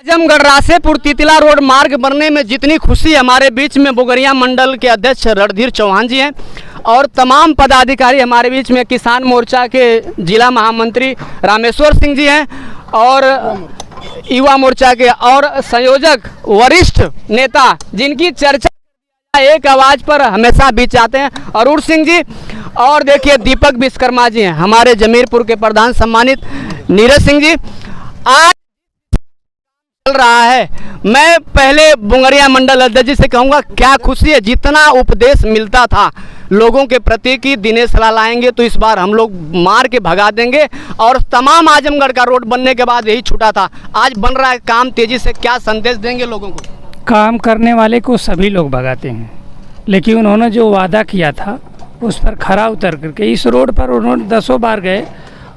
Azamgarh Rasepur तितला road मार्ग बनने में जितनी खुशी हमारे बीच में बुगरिया मंडल के अध्यक्ष रणधीर चौहान जी हैं और तमाम पदाधिकारी हमारे बीच में किसान मोर्चा के जिला महामंत्री रामेश्वर सिंह जी हैं और युवा मोर्चा के और संयोजक वरिष्ठ नेता जिनकी चर्चा एक आवाज़ पर हमेशा बीच आते हैं अरुण सिंह जी और देखिए दीपक विश्वकर्मा जी हैं हमारे जमीरपुर के प्रधान सम्मानित नीरज सिंह जी। आज चल रहा है, मैं पहले बुंगरिया मंडल अध्यक्ष जी से कहूँगा क्या खुशी है, जितना उपदेश मिलता था लोगों के प्रति कि दिनेश लाल आएंगे तो इस बार हम लोग मार के भगा देंगे और तमाम आजमगढ़ का रोड बनने के बाद यही छूटा था, आज बन रहा है काम तेजी से, क्या संदेश देंगे लोगों को? काम करने वाले को सभी लोग भगाते हैं, लेकिन उन्होंने जो वादा किया था उस पर खरा उतर करके इस रोड पर उन्होंने 10 बार गए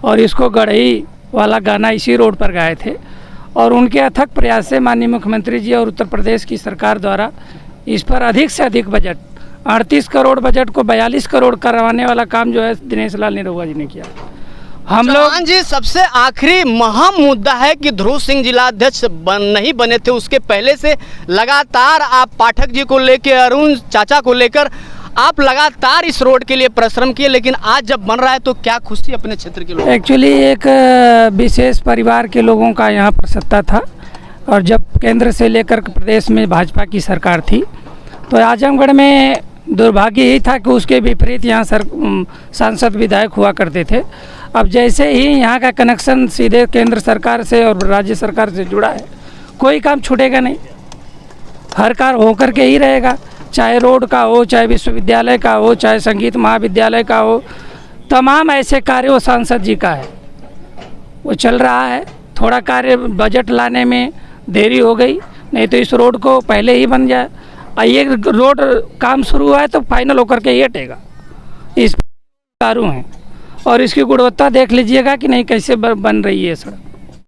और इसको गढ़ई वाला गाना इसी रोड पर गाए थे और उनके अथक प्रयास से माननीय मुख्यमंत्री जी और उत्तर प्रदेश की सरकार द्वारा इस पर अधिक से अधिक बजट 38 करोड़ बजट को 42 करोड़ करवाने वाला काम जो है दिनेश लाल निरहुआ जी ने किया। हम लोग जी सबसे आखिरी महम मुद्दा है कि ध्रुव सिंह जिलाध्यक्ष नहीं बने थे, उसके पहले से लगातार आप पाठक जी को लेकर अरुण चाचा को लेकर आप लगातार इस रोड के लिए परिश्रम किए, लेकिन आज जब बन रहा है तो क्या खुशी अपने क्षेत्र के लोग? एक्चुअली एक विशेष परिवार के लोगों का यहाँ पर सत्ता था और जब केंद्र से लेकर प्रदेश में भाजपा की सरकार थी तो आजमगढ़ में दुर्भाग्य यही था कि उसके विपरीत यहाँ सांसद विधायक हुआ करते थे। अब जैसे ही यहाँ का कनेक्शन सीधे केंद्र सरकार से और राज्य सरकार से जुड़ा है, कोई काम छूटेगा नहीं, हर कार्य होकर के ही रहेगा, चाहे रोड का हो, चाहे विश्वविद्यालय का हो, चाहे संगीत महाविद्यालय का हो, तमाम ऐसे कार्य वो सांसद जी का है, वो चल रहा है। थोड़ा कार्य बजट लाने में देरी हो गई, नहीं तो इस रोड को पहले ही बन जाए। ये रोड काम शुरू हुआ है तो फाइनल होकर के ही हटेगा, इस कारों हैं और इसकी गुणवत्ता देख लीजिएगा कि नहीं कैसे बन रही है सड़क।